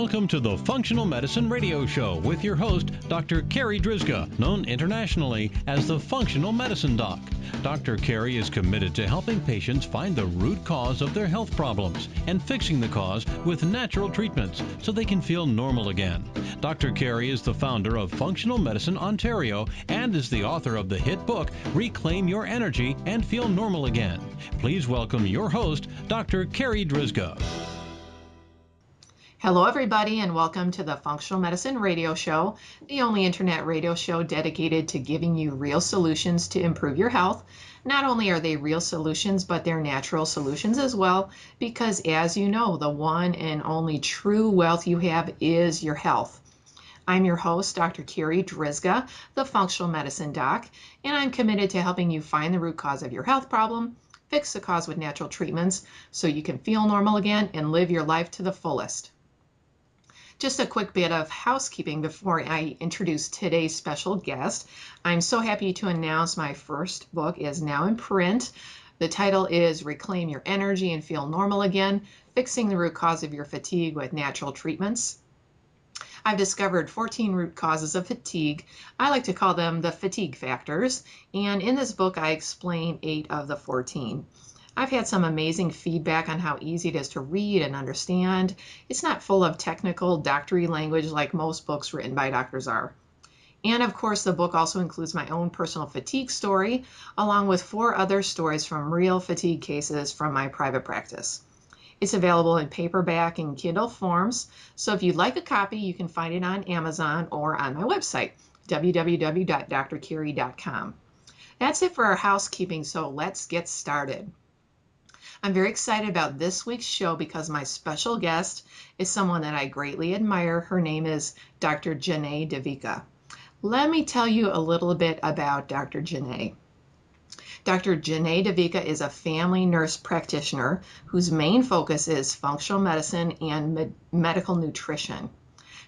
Welcome to the Functional Medicine Radio Show with your host, Dr. Carri Drzyzga, known internationally as the Functional Medicine Doc. Dr. Carri is committed to helping patients find the root cause of their health problems and fixing the cause with natural treatments so they can feel normal again. Dr. Carri is the founder of Functional Medicine Ontario and is the author of the hit book, Reclaim Your Energy and Feel Normal Again. Please welcome your host, Dr. Carri Drzyzga. Hello, everybody, and welcome to the Functional Medicine Radio Show, the only internet radio show dedicated to giving you real solutions to improve your health. Not only are they real solutions, but they're natural solutions as well, because as you know, the one and only true wealth you have is your health. I'm your host, Dr. Carri Drzyzga, the Functional Medicine Doc, and I'm committed to helping you find the root cause of your health problem, fix the cause with natural treatments so you can feel normal again and live your life to the fullest. Just a quick bit of housekeeping before I introduce today's special guest. I'm so happy to announce my first book is now in print. The title is Reclaim Your Energy and Feel Normal Again, Fixing the Root Cause of Your Fatigue with Natural Treatments. I've discovered 14 root causes of fatigue. I like to call them the fatigue factors. And in this book, I explain 8 of the 14. I've had some amazing feedback on how easy it is to read and understand. It's not full of technical doctory language like most books written by doctors are. And of course, the book also includes my own personal fatigue story, along with 4 other stories from real fatigue cases from my private practice. It's available in paperback and Kindle forms, so if you'd like a copy, you can find it on Amazon or on my website, www.drcarri.com. That's it for our housekeeping, so let's get started. I'm very excited about this week's show because my special guest is someone that I greatly admire. Her name is Dr. Janae Devika. Let me tell you a little bit about Dr. Janae. Dr. Janae Devika is a family nurse practitioner whose main focus is functional medicine and medical nutrition.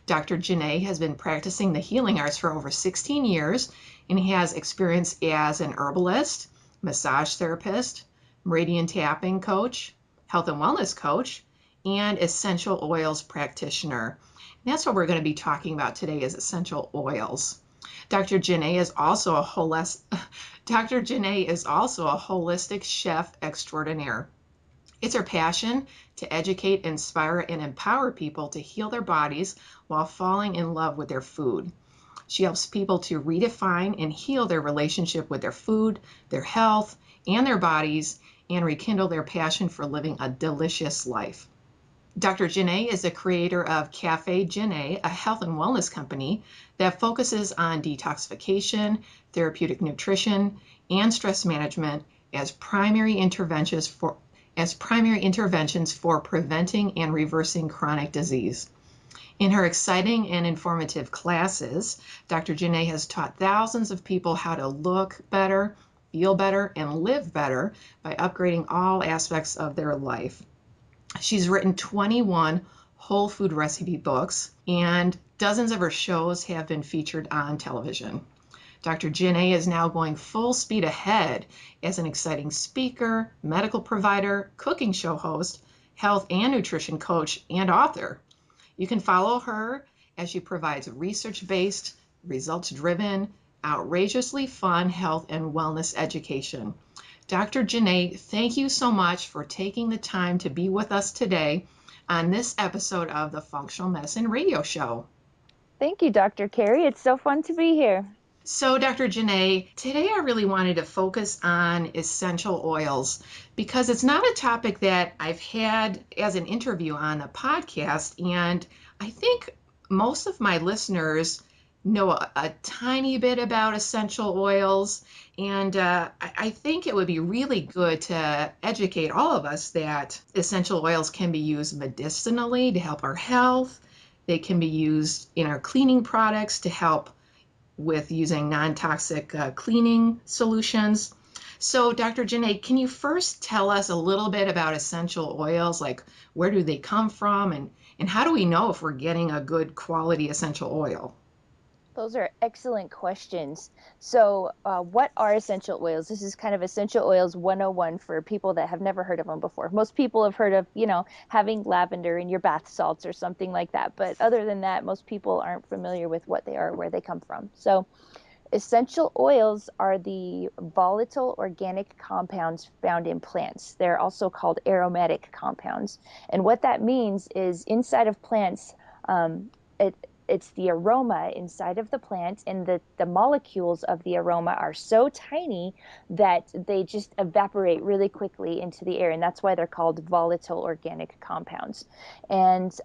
Dr. Janae has been practicing the healing arts for over 16 years and has experience as an herbalist, massage therapist, meridian tapping coach, health and wellness coach, and essential oils practitioner. And that's what we're going to be talking about today is essential oils. Dr. Janae is also a holistic chef extraordinaire. It's her passion to educate, inspire, and empower people to heal their bodies while falling in love with their food. She helps people to redefine and heal their relationship with their food, their health, and their bodies, and rekindle their passion for living a delicious life. Dr. Janae is the creator of Cafe Janae, a health and wellness company that focuses on detoxification, therapeutic nutrition, and stress management as primary interventions for preventing and reversing chronic disease. In her exciting and informative classes, Dr. Janae has taught thousands of people how to look better, feel better, and live better by upgrading all aspects of their life. She's written 21 whole food recipe books, and dozens of her shows have been featured on television. Dr. Janae is now going full speed ahead as an exciting speaker, medical provider, cooking show host, health and nutrition coach, and author. You can follow her as she provides research-based, results-driven, outrageously fun health and wellness education. Dr. Janae, thank you so much for taking the time to be with us today on this episode of the Functional Medicine Radio Show. Thank you, Dr. Carri. It's so fun to be here. So, Dr. Janae, today I really wanted to focus on essential oils because it's not a topic that I've had as an interview on a podcast, and I think most of my listeners know a tiny bit about essential oils, and I think it would be really good to educate all of us that essential oils can be used medicinally to help our health. They can be used in our cleaning products to help with using non-toxic cleaning solutions. So Dr. Janae, can you first tell us a little bit about essential oils, like where do they come from and how do we know if we're getting a good quality essential oil? Those are excellent questions. So, what are essential oils? This is kind of essential oils 101 for people that have never heard of them before. Most people have heard of, having lavender in your bath salts or something like that. But other than that, most people aren't familiar with what they are, where they come from. So, essential oils are the volatile organic compounds found in plants. They're also called aromatic compounds. And what that means is inside of plants, um, it, it's the aroma inside of the plant, and the molecules of the aroma are so tiny that they just evaporate really quickly into the air. And that's why they're called volatile organic compounds. And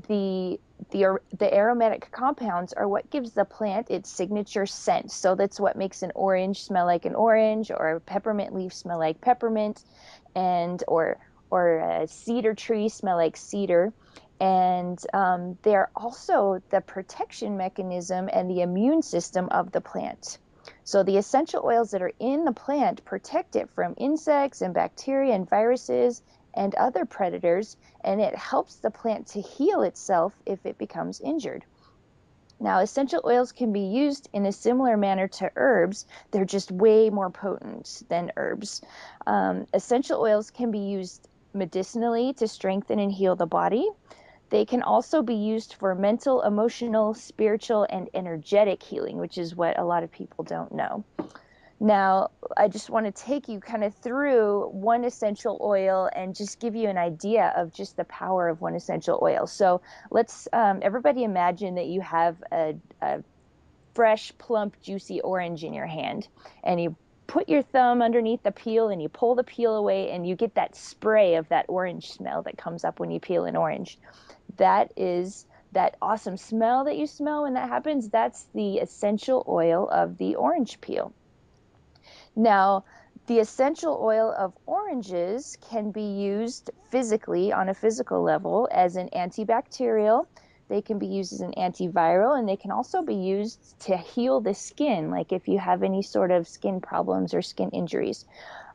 the the aromatic compounds are what gives the plant its signature scent. So that's what makes an orange smell like an orange, or a peppermint leaf smell like peppermint, and or a cedar tree smell like cedar. And they're also the protection mechanism and the immune system of the plant. So the essential oils that are in the plant protect it from insects and bacteria and viruses and other predators, and it helps the plant to heal itself if it becomes injured. Now, essential oils can be used in a similar manner to herbs. They're just way more potent than herbs. Essential oils can be used medicinally to strengthen and heal the body. They can also be used for mental, emotional, spiritual, and energetic healing, which is what a lot of people don't know. Now, I just want to take you kind of through one essential oil and just give you an idea of just the power of one essential oil. So let's everybody imagine that you have a fresh, plump, juicy orange in your hand, and you put your thumb underneath the peel and you pull the peel away, and you get that spray of that orange smell that comes up when you peel an orange. That is that awesome smell that you smell when that happens. That's the essential oil of the orange peel. Now, the essential oil of oranges can be used physically on a physical level as an antibacterial. They can be used as an antiviral, and they can also be used to heal the skin, like if you have any sort of skin problems or skin injuries.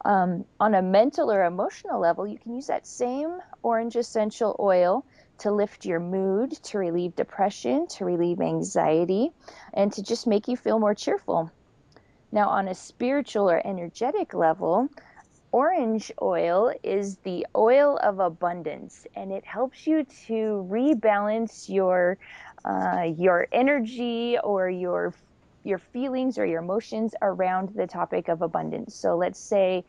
On a mental or emotional level, you can use that same orange essential oil to lift your mood, to relieve depression, to relieve anxiety, and to just make you feel more cheerful. Now, on a spiritual or energetic level, orange oil is the oil of abundance, and it helps you to rebalance your energy or your feelings or your emotions around the topic of abundance. So let's say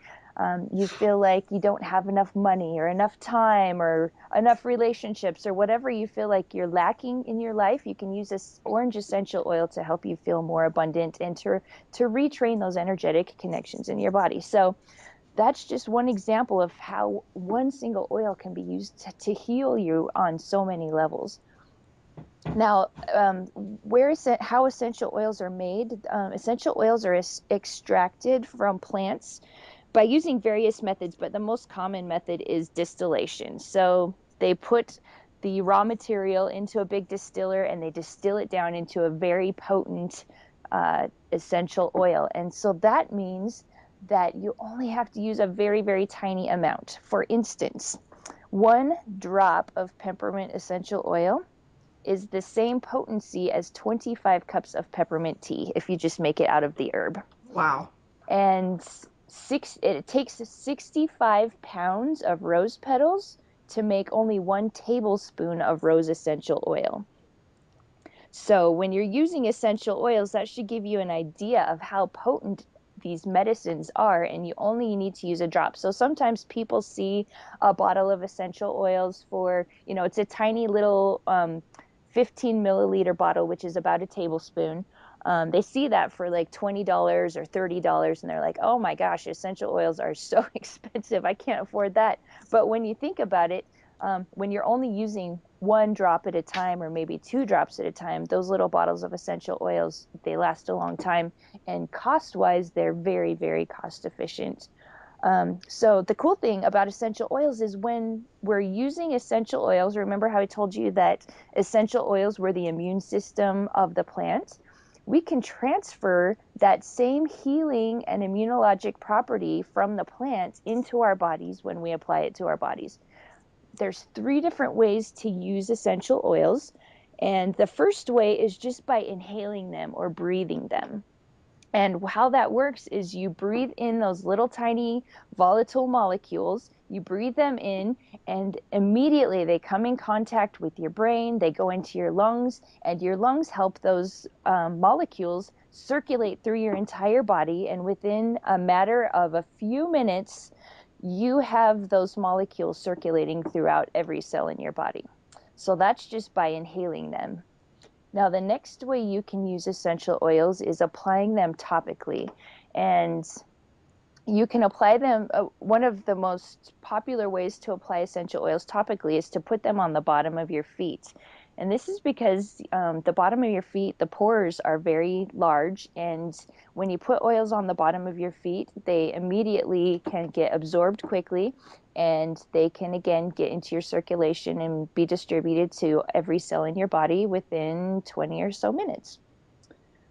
you feel like you don't have enough money or enough time or enough relationships or whatever you feel like you're lacking in your life. You can use this orange essential oil to help you feel more abundant and to retrain those energetic connections in your body. So that's just one example of how one single oil can be used to heal you on so many levels. Now, how essential oils are made? Essential oils are extracted from plants by using various methods, but the most common method is distillation. So they put the raw material into a big distiller and they distill it down into a very potent essential oil. And so that means that you only have to use a very, very tiny amount. For instance, 1 drop of peppermint essential oil is the same potency as 25 cups of peppermint tea if you just make it out of the herb. Wow. And it takes 65 pounds of rose petals to make only 1 tablespoon of rose essential oil. So when you're using essential oils, that should give you an idea of how potent these medicines are, and you only need to use a drop. So sometimes people see a bottle of essential oils for, it's a tiny little 15 milliliter bottle, which is about a tablespoon. They see that for like $20 or $30, and they're like, oh my gosh, essential oils are so expensive. I can't afford that. But when you think about it, when you're only using 1 drop at a time or maybe 2 drops at a time, those little bottles of essential oils, they last a long time. And cost-wise, they're very, very cost efficient. So the cool thing about essential oils is when we're using essential oils, remember how I told you that essential oils were the immune system of the plant? We can transfer that same healing and immunologic property from the plant into our bodies when we apply it to our bodies. There's 3 different ways to use essential oils, And the first way is just by inhaling them or breathing them. And how that works is you breathe in those little tiny volatile molecules, you breathe them in, and immediately they come in contact with your brain, they go into your lungs, and your lungs help those molecules circulate through your entire body. And within a matter of a few minutes, you have those molecules circulating throughout every cell in your body. So that's just by inhaling them. Now, the next way you can use essential oils is applying them topically. And you can apply them. One of the most popular ways to apply essential oils topically is to put them on the bottom of your feet. And this is because the bottom of your feet, the pores are very large. And when you put oils on the bottom of your feet, they immediately can get absorbed quickly. And they can, again, get into your circulation and be distributed to every cell in your body within 20 or so minutes,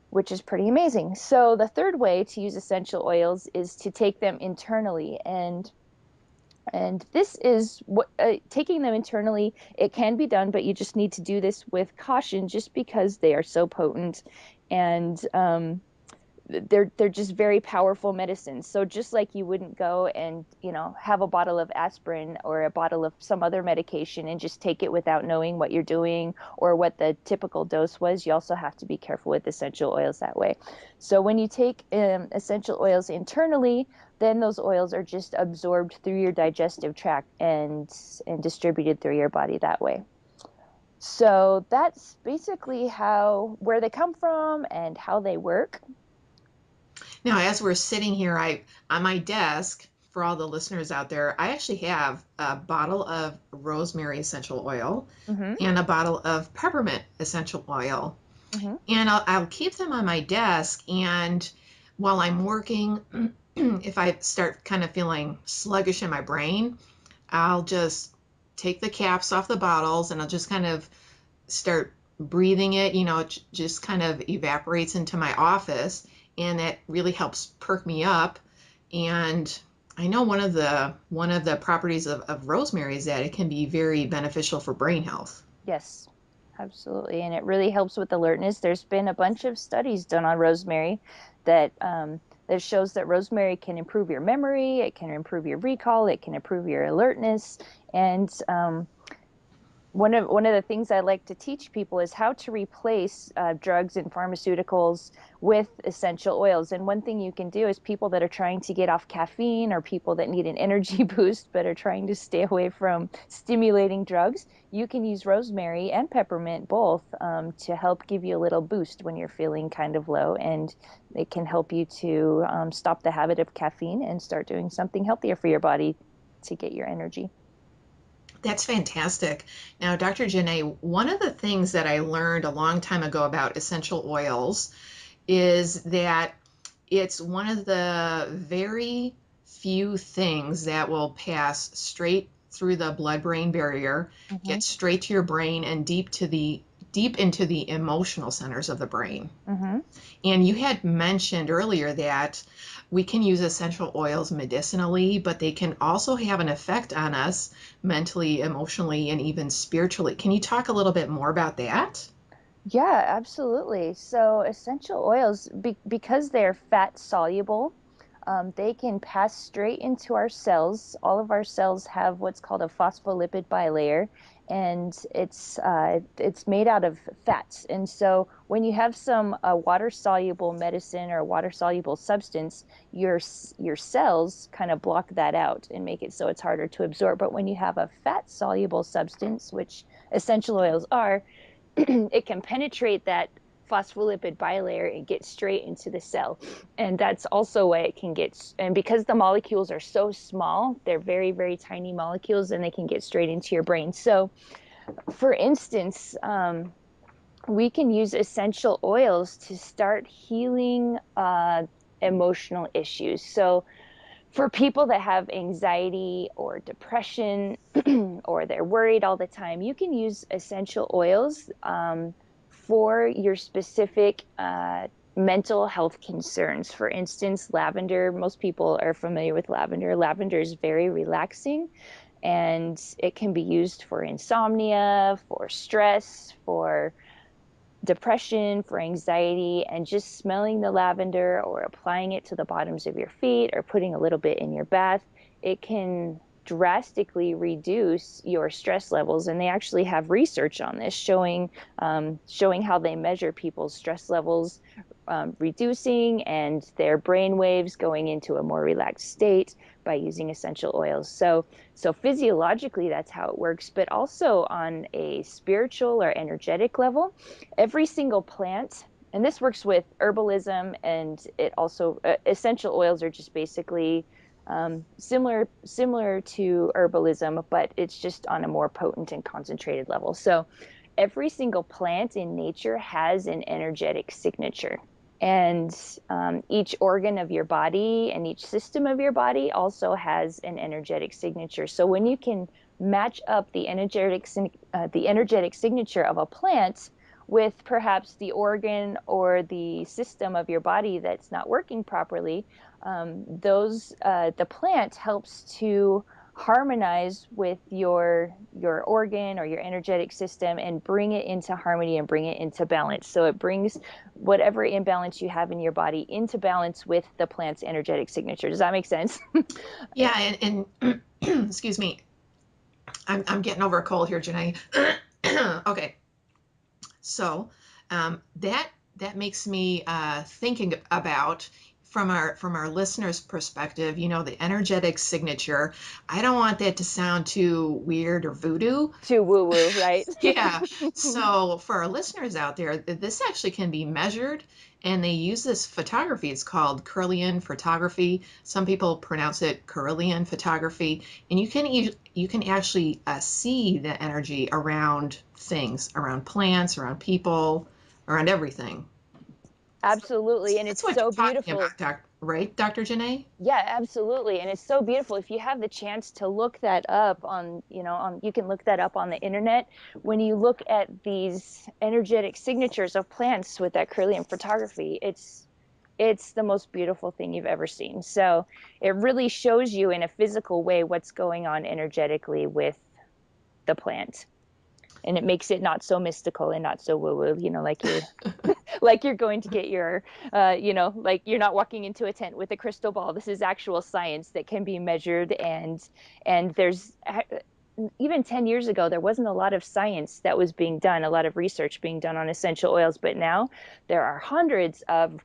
which is pretty amazing. So the third way to use essential oils is to take them internally. And this is what taking them internally, it can be done, but you just need to do this with caution just because they are so potent. And they're just very powerful medicines. So just like you wouldn't go and, have a bottle of aspirin or a bottle of some other medication and just take it without knowing what you're doing or what the typical dose was, you also have to be careful with essential oils that way. So when you take essential oils internally, then those oils are just absorbed through your digestive tract and distributed through your body that way. So that's basically where they come from and how they work. Now, as we're sitting here, on my desk, for all the listeners out there, I actually have a bottle of rosemary essential oil and a bottle of peppermint essential oil. And I'll keep them on my desk. And while I'm working, if I start kind of feeling sluggish in my brain, I'll just take the caps off the bottles and I'll just kind of start breathing it. It just kind of evaporates into my office. And that really helps perk me up. And I know one of the properties of rosemary is that it can be very beneficial for brain health. Yes, absolutely. And it really helps with alertness. There's been a bunch of studies done on rosemary that shows that rosemary can improve your memory, it can improve your recall, it can improve your alertness. And one of the things I like to teach people is how to replace drugs and pharmaceuticals with essential oils. And one thing you can do is people that are trying to get off caffeine or people that need an energy boost but are trying to stay away from stimulating drugs, you can use rosemary and peppermint both to help give you a little boost when you're feeling kind of low. And it can help you to stop the habit of caffeine and start doing something healthier for your body to get your energy. That's fantastic. Now, Dr. Janae, one of the things that I learned a long time ago about essential oils is that it's one of the very few things that will pass straight through the blood-brain barrier, get straight to your brain and deep into the emotional centers of the brain. And you had mentioned earlier that we can use essential oils medicinally, but they can also have an effect on us mentally, emotionally, and even spiritually. Can you talk a little bit more about that? Yeah, absolutely. So essential oils, because they're fat soluble, they can pass straight into our cells. All of our cells have what's called a phospholipid bilayer, and it's made out of fats. And so when you have some water-soluble medicine or water-soluble substance, your cells kind of block that out and make it so it's harder to absorb. But when you have a fat-soluble substance, which essential oils are, it can penetrate that phospholipid bilayer and get straight into the cell. And that's also why it can and because the molecules are so small, they're very, very tiny molecules, and they can get straight into your brain. So for instance, we can use essential oils to start healing emotional issues. So for people that have anxiety or depression or they're worried all the time, you can use essential oils for your specific mental health concerns. For instance, lavender, most people are familiar with lavender. Lavender is very relaxing. And it can be used for insomnia, for stress, for depression, for anxiety. And just smelling the lavender or applying it to the bottoms of your feet or putting a little bit in your bath, it can drastically reduce your stress levels. And they actually have research on this showing how they measure people's stress levels reducing and their brain waves going into a more relaxed state by using essential oils. So physiologically, that's how it works, but also on a spiritual or energetic level, every single plant, and this works with herbalism, and it also essential oils are just basically similar to herbalism, but it's just on a more potent and concentrated level. So every single plant in nature has an energetic signature. And each organ of your body and each system of your body also has an energetic signature. So when you can match up the energetic signature of a plant with perhaps the organ or the system of your body that's not working properly, the plant helps to harmonize with your organ or your energetic system and bring it into harmony and bring it into balance. So it brings whatever imbalance you have in your body into balance with the plant's energetic signature. Does that make sense? Yeah, and excuse me, I'm getting over a cold here, Janae. Okay, so that makes me thinking about from our listeners' perspective, the energetic signature. I don't want that to sound too weird or voodoo. Too woo-woo, right? Yeah. So for our listeners out there, this actually can be measured, and they use this photography. It's called Kirlian photography. Some people pronounce it Kirlian photography, and you can actually see the energy around things, around plants, around people, around everything. Absolutely. And That's it's what so you're talking beautiful. about, right, Dr. Janae? Yeah, absolutely. And it's so beautiful. If you have the chance to look that up you can look that up on the internet. When you look at these energetic signatures of plants with that Kirlian photography, it's the most beautiful thing you've ever seen. So it really shows you in a physical way what's going on energetically with the plant. And it makes it not so mystical and not so woo-woo, like you're going to get your, like you're not walking into a tent with a crystal ball. This is actual science that can be measured. And there's, even 10 years ago, there wasn't a lot of science that was being done, a lot of research being done on essential oils. But now there are hundreds of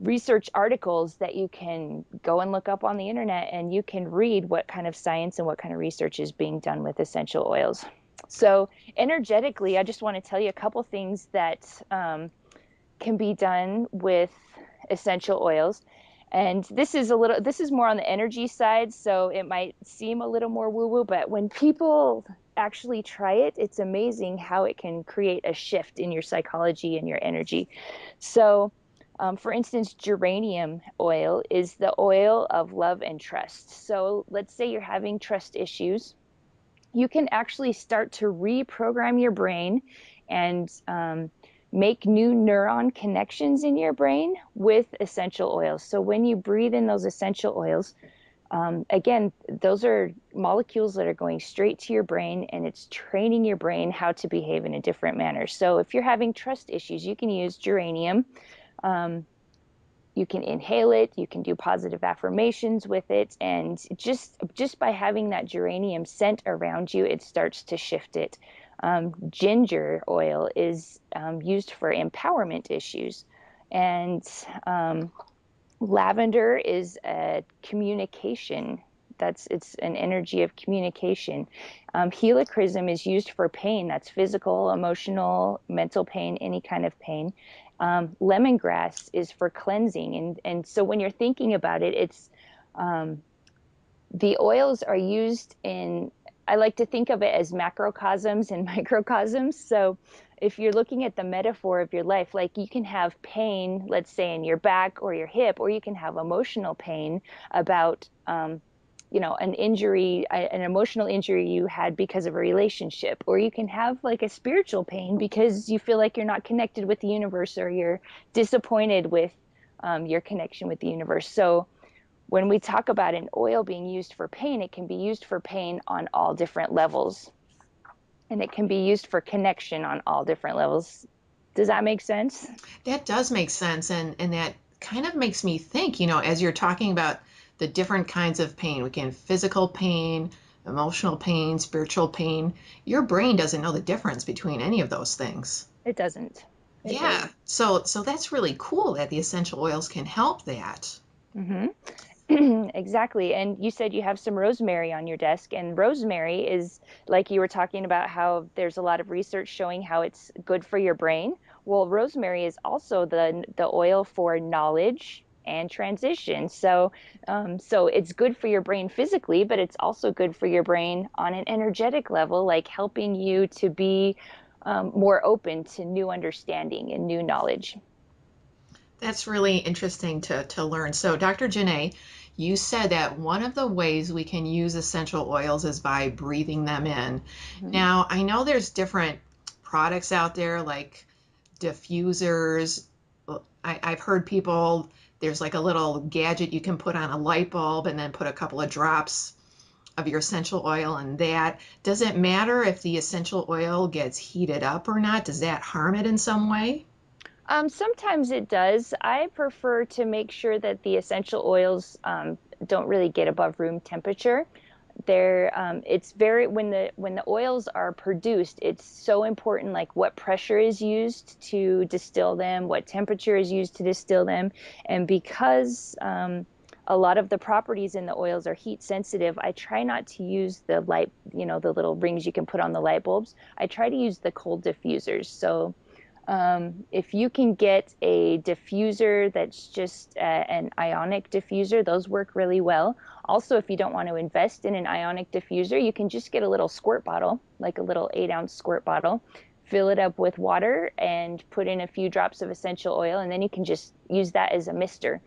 research articles that you can go and look up on the internet, and you can read what kind of science and what kind of research is being done with essential oils. So energetically, I just want to tell you a couple things that can be done with essential oils. And this is more on the energy side, so it might seem a little more woo-woo, but when people actually try it, it's amazing how it can create a shift in your psychology and your energy. So for instance, geranium oil is the oil of love and trust. So let's say you're having trust issues. You can actually start to reprogram your brain and make new neuron connections in your brain with essential oils. So when you breathe in those essential oils, again, those are molecules that are going straight to your brain, and it's training your brain how to behave in a different manner. So if you're having trust issues, you can use geranium. You can inhale it, you can do positive affirmations with it, and just by having that geranium scent around you, it starts to shift it. Ginger oil is used for empowerment issues, and lavender is a communication. It's an energy of communication. Helichrysum is used for pain. That's physical, emotional, mental pain, any kind of pain. Lemongrass is for cleansing. And so when you're thinking about it, it's the oils are used I like to think of it as macrocosms and microcosms. So if you're looking at the metaphor of your life, like you can have pain, let's say in your back or your hip, or you can have emotional pain about an injury, an emotional injury you had because of a relationship, or you can have like a spiritual pain because you feel like you're not connected with the universe, or you're disappointed with your connection with the universe. So when we talk about an oil being used for pain, it can be used for pain on all different levels. And it can be used for connection on all different levels. Does that make sense? That does make sense. And that kind of makes me think, as you're talking about the different kinds of pain, we can physical pain, emotional pain, spiritual pain. Your brain doesn't know the difference between any of those things. It doesn't. It Yeah. doesn't. So that's really cool that the essential oils can help that. Mm-hmm. Exactly. And you said you have some rosemary on your desk, and rosemary is, like you were talking about, how there's a lot of research showing how it's good for your brain. Well, rosemary is also the oil for knowledge and transition. So it's good for your brain physically, but it's also good for your brain on an energetic level, like helping you to be more open to new understanding and new knowledge. That's really interesting to learn. So, Dr. Janae, you said that one of the ways we can use essential oils is by breathing them in. Mhm. Now, I know there's different products out there like diffusers. I've heard people, there's like a little gadget you can put on a light bulb and then put a couple of drops of your essential oil in that. Does it matter if the essential oil gets heated up or not? Does that harm it in some way? Sometimes it does. I prefer to make sure that the essential oils don't really get above room temperature. It's very when the oils are produced, it's so important, like what pressure is used to distill them, what temperature is used to distill them, and because a lot of the properties in the oils are heat sensitive, I try not to use the light, the little rings you can put on the light bulbs. I try to use the cold diffusers. So if you can get a diffuser that's just an ionic diffuser, those work really well. Also, if you don't want to invest in an ionic diffuser, you can just get a little squirt bottle, like a little 8-ounce squirt bottle, fill it up with water, and put in a few drops of essential oil, and then you can just use that as a mister.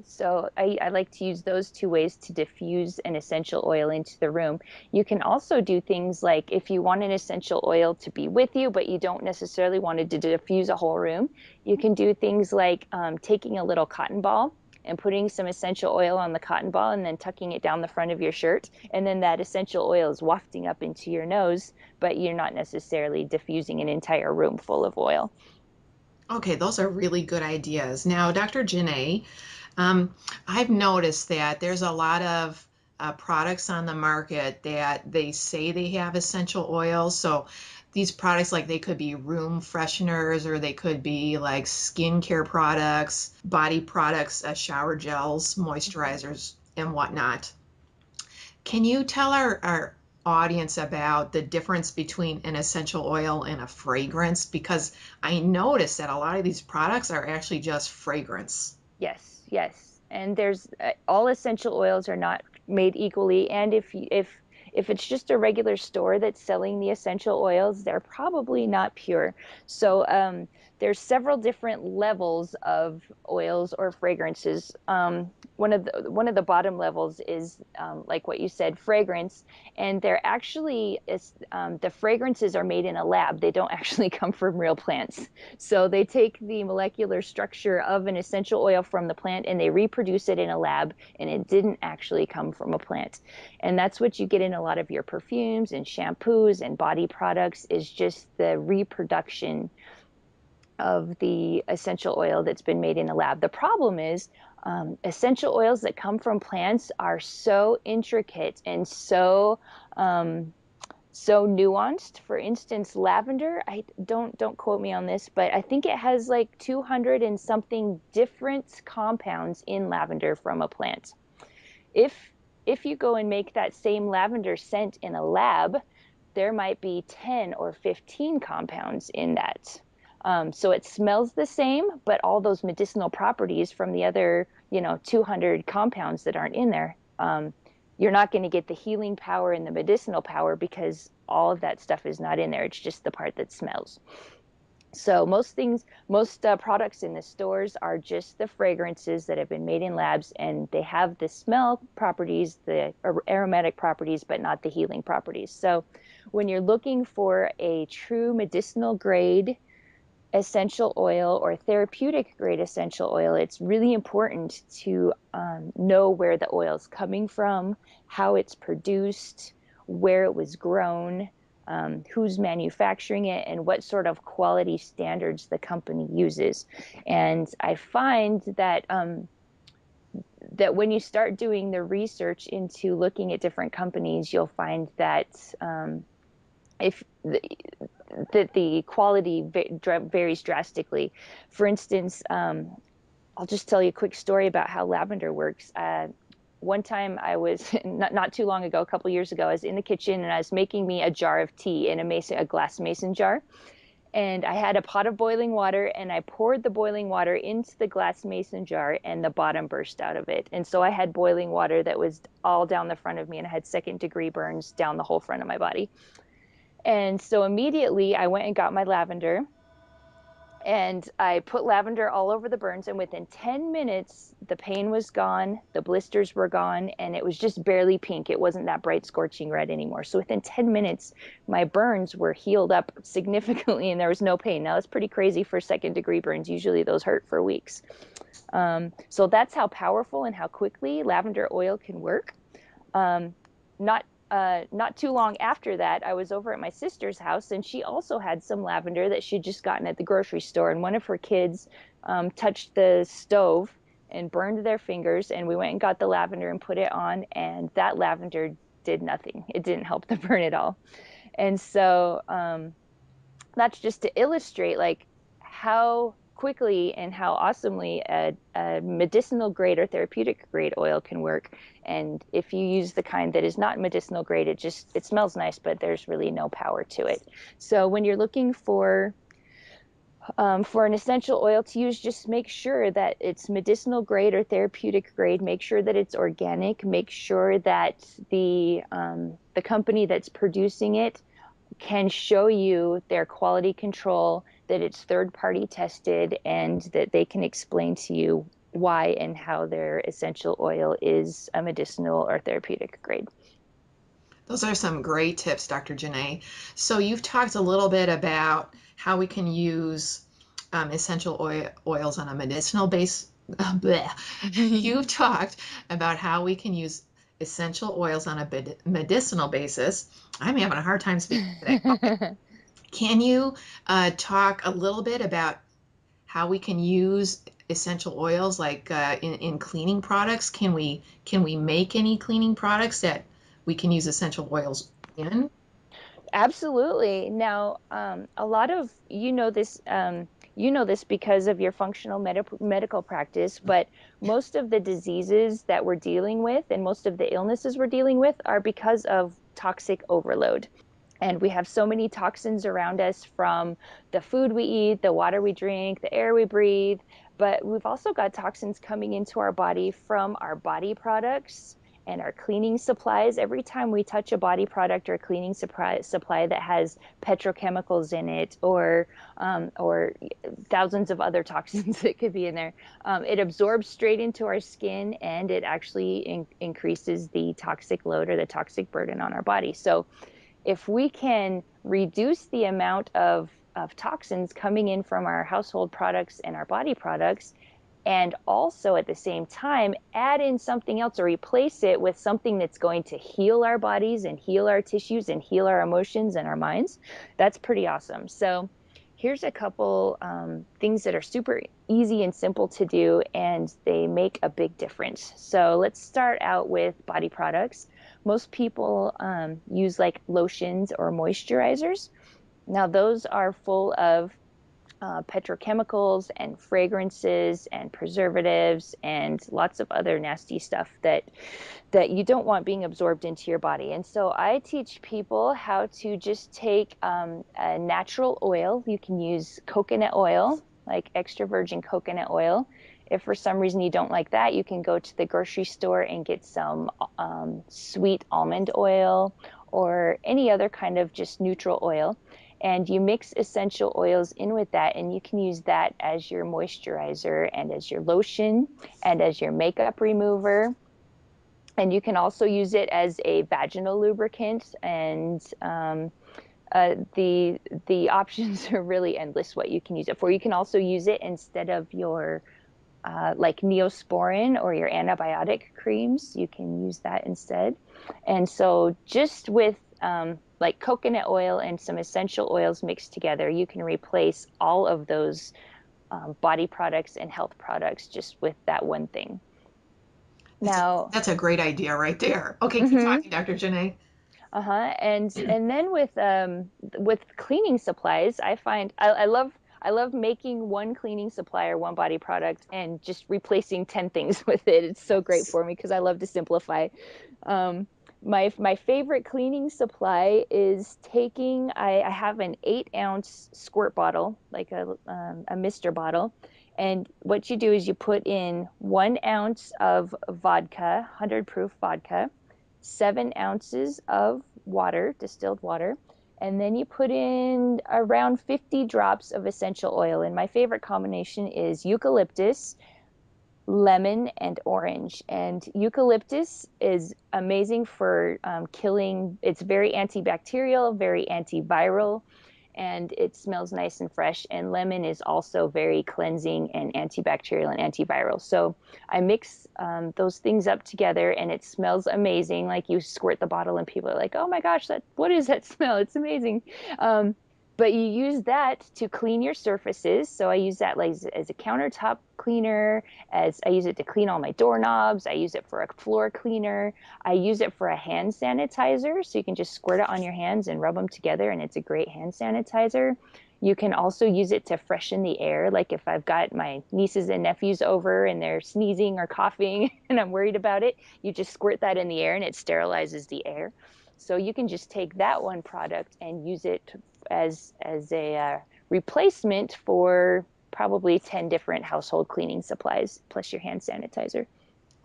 So I like to use those two ways to diffuse an essential oil into the room. You can also do things like if you want an essential oil to be with you, but you don't necessarily want it to diffuse a whole room, you can do things like taking a little cotton ball and putting some essential oil on the cotton ball and then tucking it down the front of your shirt. And then that essential oil is wafting up into your nose, but you're not necessarily diffusing an entire room full of oil. Okay, those are really good ideas. Now, Dr. Janae, um, I've noticed that there's a lot of products on the market that they say they have essential oils. So these products, like they could be room fresheners or they could be like skincare products, body products, shower gels, moisturizers, and whatnot. Can you tell our audience about the difference between an essential oil and a fragrance? Because I noticed that a lot of these products are actually just fragrance. Yes, yes. And there's all essential oils are not made equally. And if it's just a regular store that's selling the essential oils, they're probably not pure. So there's several different levels of oils or fragrances. One of the bottom levels is like what you said, fragrance, and they're actually the fragrances are made in a lab. They don't actually come from real plants. So they take the molecular structure of an essential oil from the plant and they reproduce it in a lab, and it didn't actually come from a plant. And that's what you get in a lot of your perfumes and shampoos and body products, is just the reproduction of the essential oil that's been made in a lab. The problem is essential oils that come from plants are so intricate and um, so nuanced. For instance, lavender, I don't quote me on this, but I think it has like 200 and something different compounds in lavender from a plant. If if you go and make that same lavender scent in a lab, there might be 10 or 15 compounds in that. So it smells the same, but all those medicinal properties from the other, 200 compounds that aren't in there, you're not going to get the healing power and the medicinal power because all of that stuff is not in there. It's just the part that smells. So most products in the stores are just the fragrances that have been made in labs, and they have the smell properties, the aromatic properties, but not the healing properties. So when you're looking for a true medicinal grade essential oil or therapeutic grade essential oil, it's really important to know where the oil is coming from, how it's produced, where it was grown, who's manufacturing it, and what sort of quality standards the company uses. And I find that that when you start doing the research into looking at different companies, you'll find that if that the quality varies drastically. For instance, I'll just tell you a quick story about how lavender works. One time I was not too long ago, a couple years ago, I was in the kitchen and I was making me a jar of tea in a glass mason jar. And I had a pot of boiling water and I poured the boiling water into the glass mason jar and the bottom burst out of it. And so I had boiling water that was all down the front of me and I had 2nd-degree burns down the whole front of my body. And so immediately I went and got my lavender and I put lavender all over the burns. And within 10 minutes, the pain was gone, the blisters were gone, and it was just barely pink. It wasn't that bright, scorching red anymore. So within 10 minutes, my burns were healed up significantly and there was no pain. Now, that's pretty crazy for 2nd-degree burns. Usually those hurt for weeks. So that's how powerful and how quickly lavender oil can work. Not too long after that, I was over at my sister's house and she also had some lavender that she'd just gotten at the grocery store. And one of her kids touched the stove and burned their fingers. And we went and got the lavender and put it on. And that lavender did nothing. It didn't help the burn at all. And so that's just to illustrate like how quickly and how awesomely a medicinal grade or therapeutic grade oil can work. And if you use the kind that is not medicinal grade, it smells nice, but there's really no power to it. So when you're looking for an essential oil to use, just make sure that it's medicinal grade or therapeutic grade. Make sure that it's organic. Make sure that the company that's producing it can show you their quality control, that it's third-party tested, and that they can explain to you why and how their essential oil is a medicinal or therapeutic grade. Those are some great tips, Dr. Janae. So you've talked a little bit about how we can use essential oils on a medicinal base. You've talked about how we can use essential oils on a medicinal basis. I'm having a hard time speaking today. Can you talk a little bit about how we can use essential oils like in cleaning products? Can we make any cleaning products that we can use essential oils in? Absolutely. Now, a lot of you know this because of your functional medical practice, but most of the diseases that we're dealing with and most of the illnesses we're dealing with are because of toxic overload. And we have so many toxins around us from the food we eat, the water we drink, the air we breathe, but we've also got toxins coming into our body from our body products and our cleaning supplies. Every time we touch a body product or a cleaning supply that has petrochemicals in it or thousands of other toxins that could be in there, it absorbs straight into our skin and it actually increases the toxic load or the toxic burden on our body. So if we can reduce the amount of toxins coming in from our household products and our body products, and also at the same time add in something else or replace it with something that's going to heal our bodies and heal our tissues and heal our emotions and our minds, that's pretty awesome. So here's a couple things that are super easy and simple to do, and they make a big difference. So let's start out with body products. Most people use like lotions or moisturizers. Now those are full of petrochemicals and fragrances and preservatives and lots of other nasty stuff that you don't want being absorbed into your body. And so I teach people how to just take a natural oil. You can use coconut oil, like extra virgin coconut oil. If for some reason you don't like that, you can go to the grocery store and get some sweet almond oil or any other kind of just neutral oil. And you mix essential oils in with that, and you can use that as your moisturizer and as your lotion and as your makeup remover. And you can also use it as a vaginal lubricant and the options are really endless what you can use it for. You can also use it instead of your like Neosporin or your antibiotic creams. You can use that instead. And so just with like coconut oil and some essential oils mixed together, you can replace all of those body products and health products just with that one thing. That's a great idea right there. Okay, keep Mhm. talking, Dr. Janae. And then with cleaning supplies, I find I love making one cleaning supply or one body product and just replacing 10 things with it. It's so great for me because I love to simplify. Um, my favorite cleaning supply is taking I have an 8-ounce squirt bottle, like a mister bottle. And what you do is you put in 1 ounce of vodka, 100 proof vodka, 7 ounces of water, distilled water, and then you put in around 50 drops of essential oil. And my favorite combination is eucalyptus, lemon, and orange. And eucalyptus is amazing for killing, it's very antibacterial, very antiviral, and it smells nice and fresh. And lemon is also very cleansing and antibacterial and antiviral. So I mix those things up together, and it smells amazing. Like you squirt the bottle, and people are like, "Oh my gosh, what is that smell? It's amazing." But you use that to clean your surfaces. So I use that like as a countertop cleaner, as I use it to clean all my doorknobs. I use it for a floor cleaner. I use it for a hand sanitizer. So you can just squirt it on your hands and rub them together, and it's a great hand sanitizer. You can also use it to freshen the air. Like if I've got my nieces and nephews over and they're sneezing or coughing and I'm worried about it, you just squirt that in the air and it sterilizes the air. So you can just take that one product and use it as a replacement for probably 10 different household cleaning supplies plus your hand sanitizer.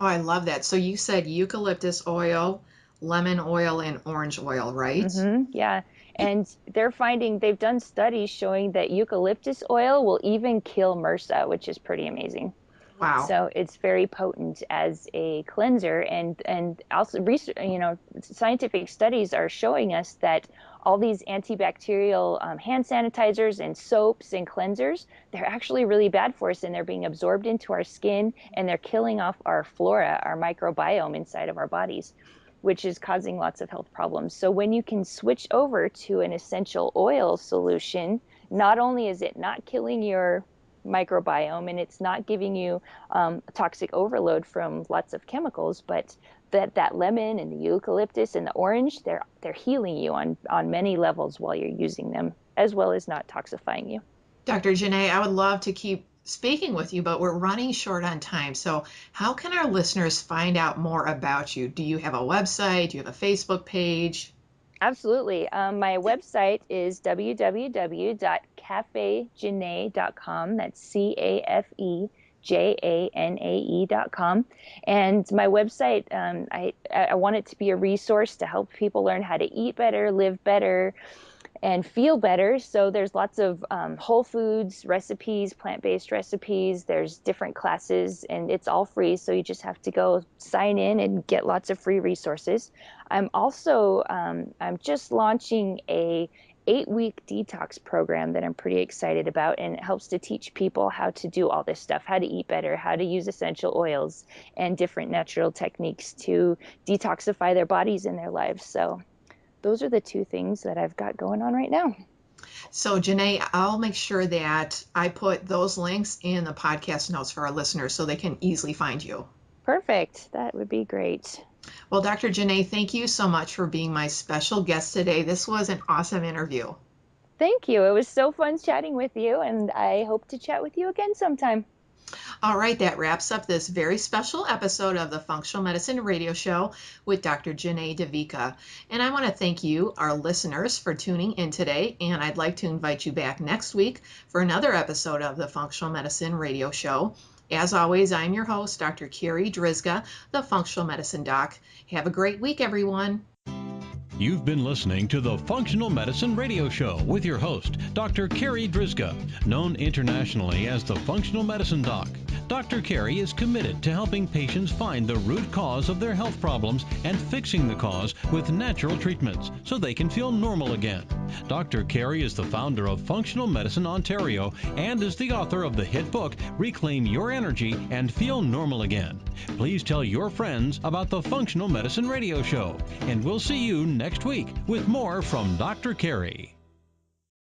Oh, I love that. So you said eucalyptus oil, lemon oil, and orange oil, right? Yeah. And they've done studies showing that eucalyptus oil will even kill MRSA, which is pretty amazing. Wow. So it's very potent as a cleanser, and also research, scientific studies are showing us that all these antibacterial hand sanitizers and soaps and cleansers, they're actually really bad for us, and they're being absorbed into our skin, and they're killing off our flora, our microbiome inside of our bodies, which is causing lots of health problems. So when you can switch over to an essential oil solution, not only is it not killing your microbiome and it's not giving you toxic overload from lots of chemicals, but that lemon and the eucalyptus and the orange, they're healing you on many levels while you're using them, as well as not toxifying you. Dr. Janae, I would love to keep speaking with you, but we're running short on time. So how can our listeners find out more about you? Do you have a website? Do you have a Facebook page? Absolutely. My website is www.cafejanae.com. That's CAFEJANAE.com. And my website, I want it to be a resource to help people learn how to eat better, live better, and feel better. So there's lots of whole foods recipes, plant-based recipes. There's different classes, and it's all free. So you just have to go sign in and get lots of free resources. I'm also I'm just launching a 8-week detox program that I'm pretty excited about, and it helps to teach people how to do all this stuff, how to eat better, how to use essential oils and different natural techniques to detoxify their bodies and their lives. So those are the two things that I've got going on right now. So Janae, I'll make sure that I put those links in the podcast notes for our listeners so they can easily find you. Perfect. That would be great. Well, Dr. Janae, thank you so much for being my special guest today. This was an awesome interview. Thank you. It was so fun chatting with you, and I hope to chat with you again sometime. All right, that wraps up this very special episode of the Functional Medicine Radio Show with Dr. Janae Devika. And I want to thank you, our listeners, for tuning in today. And I'd like to invite you back next week for another episode of the Functional Medicine Radio Show. As always, I'm your host, Dr. Carri Drzyzga, the Functional Medicine Doc. Have a great week, everyone. You've been listening to the Functional Medicine Radio Show with your host, Dr. Carri Drzyzga, known internationally as the Functional Medicine Doc. Dr. Carri is committed to helping patients find the root cause of their health problems and fixing the cause with natural treatments so they can feel normal again. Dr. Carri is the founder of Functional Medicine Ontario and is the author of the hit book, Reclaim Your Energy and Feel Normal Again. Please tell your friends about the Functional Medicine Radio Show, and we'll see you next week with more from Dr. Carri.